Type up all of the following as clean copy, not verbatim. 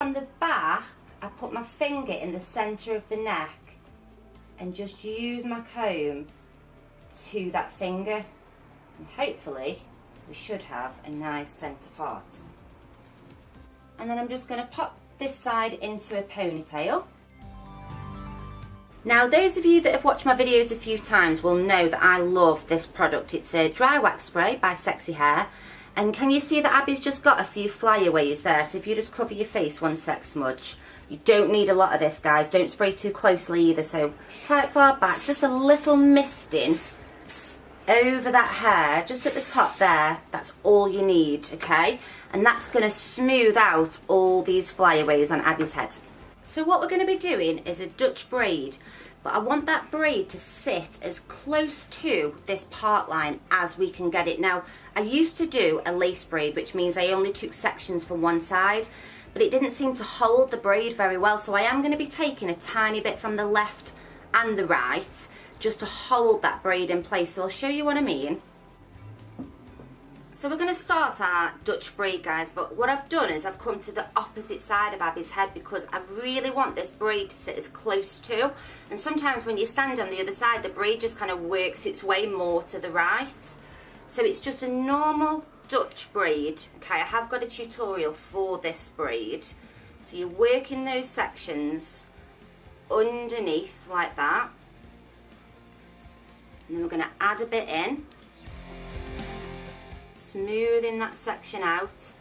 From the back, I put my finger in the centre of the neck and just use my comb to that finger, and hopefully we should have a nice centre part. And then I'm just going to pop this side into a ponytail. Now those of you that have watched my videos a few times will know that I love this product. It's a dry wax spray by Sexy Hair. And can you see that Abby's just got a few flyaways there? So if you just cover your face 1 sec, smudge. You don't need a lot of this, guys. Don't spray too closely either. So quite far back, just a little misting over that hair, just at the top there. That's all you need, okay? And that's going to smooth out all these flyaways on Abby's head. So what we're going to be doing is a Dutch braid. But I want that braid to sit as close to this part line as we can get it. Now, I used to do a lace braid, which means I only took sections from one side, but it didn't seem to hold the braid very well. So I am going to be taking a tiny bit from the left and the right, just to hold that braid in place. So I'll show you what I mean. So we're going to start our Dutch braid, guys, but what I've done is I've come to the opposite side of Abby's head because I really want this braid to sit as close to, and sometimes when you stand on the other side the braid just kind of works its way more to the right. So it's just a normal Dutch braid, okay? I have got a tutorial for this braid. So you're working those sections underneath like that, and then we're going to add a bit in, smoothing that section out,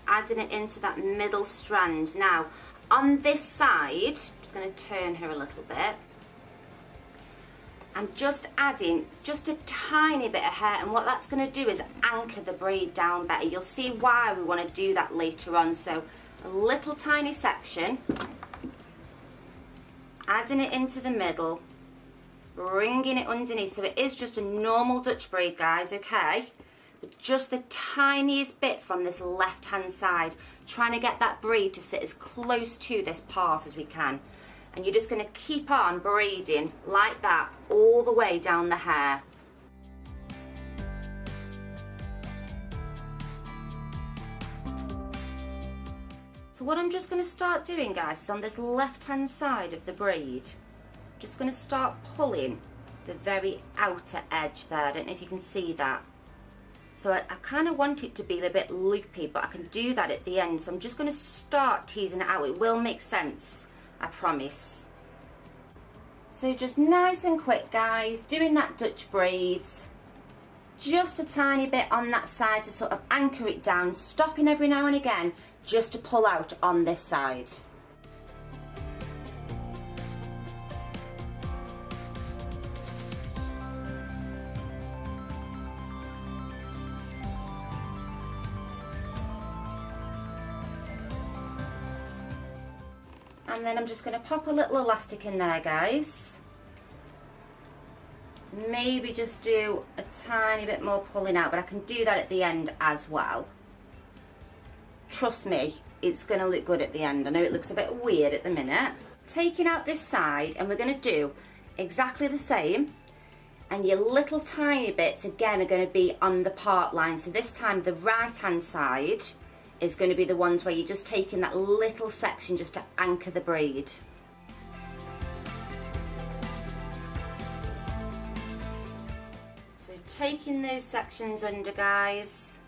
adding it into that middle strand. Now on this side, I'm just going to turn her a little bit, I'm just adding just a tiny bit of hair, and what that's going to do is anchor the braid down better. You'll see why we want to do that later on. So a little tiny section, adding it into the middle, bringing it underneath. So it is just a normal Dutch braid, guys, okay? But just the tiniest bit from this left hand side, trying to get that braid to sit as close to this part as we can. And you're just going to keep on braiding like that all the way down the hair. So what I'm just going to start doing, guys, is on this left hand side of the braid, just going to start pulling the very outer edge there. I don't know if you can see that. So I kind of want it to be a bit loopy, but I can do that at the end. So I'm just going to start teasing it out. It will make sense, I promise. So just nice and quick, guys, doing that Dutch braids. Just a tiny bit on that side to sort of anchor it down, stopping every now and again just to pull out on this side. And then I'm just going to pop a little elastic in there, guys. Maybe just do a tiny bit more pulling out, but I can do that at the end as well. Trust me, it's going to look good at the end. I know it looks a bit weird at the minute. Taking out this side, and we're going to do exactly the same. And your little tiny bits, again, are going to be on the part line. So this time, the right-hand side is going to be the ones where you're just taking that little section just to anchor the braid. So taking those sections under, guys,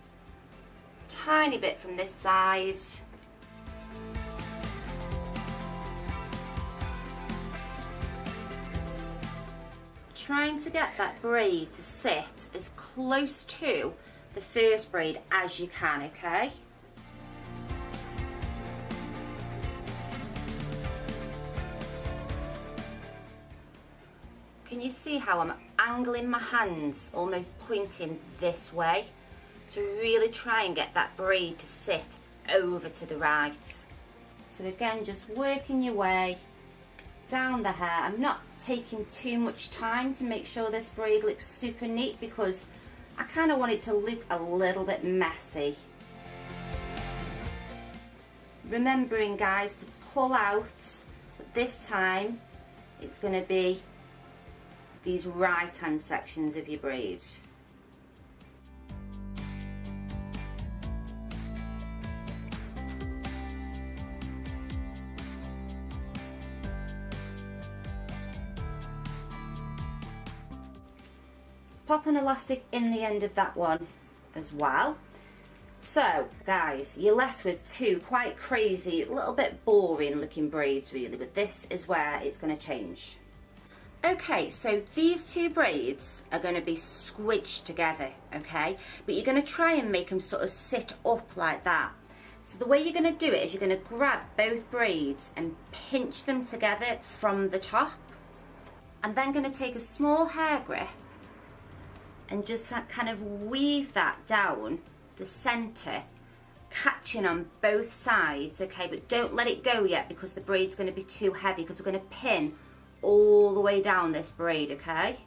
tiny bit from this side. Trying to get that braid to sit as close to the first braid as you can, okay? Can you see how I'm angling my hands, almost pointing this way, to really try and get that braid to sit over to the right? So again, just working your way down the hair. I'm not taking too much time to make sure this braid looks super neat because I kind of want it to look a little bit messy. Remembering, guys, to pull out, but this time it's going to be these right hand sections of your braid. pop an elastic in the end of that one as well. So guys, you're left with two quite crazy, a little bit boring looking braids really, but this is where it's going to change. Okay, so these two braids are going to be squidged together, okay? But you're going to try and make them sort of sit up like that. So the way you're going to do it is you're going to grab both braids and pinch them together from the top. And then going to take a small hair grip and just kind of weave that down the centre, catching on both sides, okay? But don't let it go yet because the braid's going to be too heavy, because we're going to pin all the way down this braid, okay?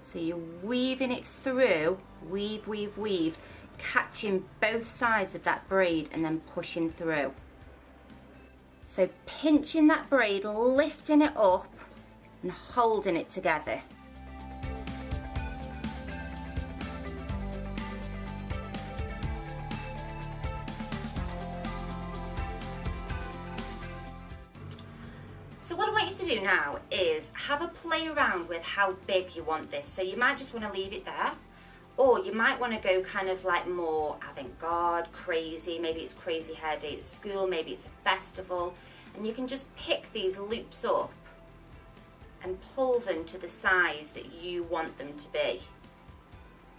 So you're weaving it through, weave, weave, weave, catching both sides of that braid and then pushing through. So pinching that braid, lifting it up and holding it together. So what I want you to do now is have a play around with how big you want this. So you might just want to leave it there, or you might want to go kind of like more avant-garde, crazy. Maybe it's crazy hair day at school, maybe it's a festival, and you can just pick these loops up and pull them to the size that you want them to be.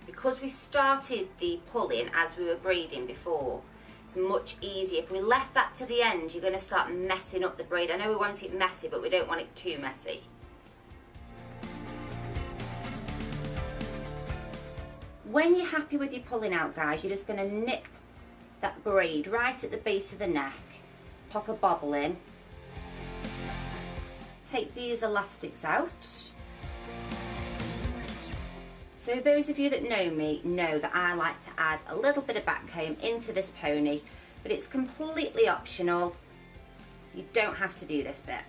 Because we started the pulling as we were braiding before, it's much easier. If we left that to the end, you're going to start messing up the braid. I know we want it messy, but we don't want it too messy. When you're happy with your pulling out, guys, you're just going to nip that braid right at the base of the neck, pop a bobble in, take these elastics out. So those of you that know me know that I like to add a little bit of back comb into this pony, but it's completely optional. You don't have to do this bit.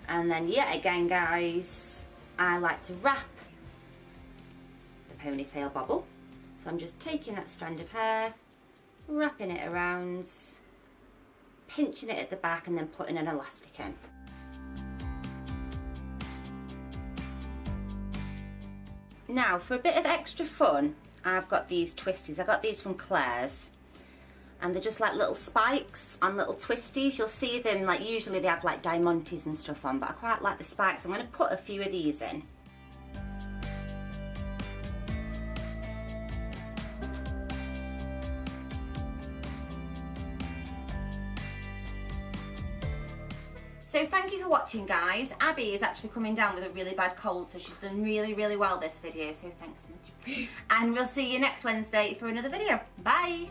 And then yet again, guys, I like to wrap the ponytail bobble. So I'm just taking that strand of hair, wrapping it around, pinching it at the back and then putting an elastic in. Now for a bit of extra fun, I've got these twisties. I got these from Claire's, and they're just like little spikes on little twisties. You'll see them, like usually they have like diamantes and stuff on, but I quite like the spikes. I'm going to put a few of these in. So thank you for watching, guys. Abby is actually coming down with a really bad cold, so she's done really, really well this video, so thanks so much. And we'll see you next Wednesday for another video. Bye!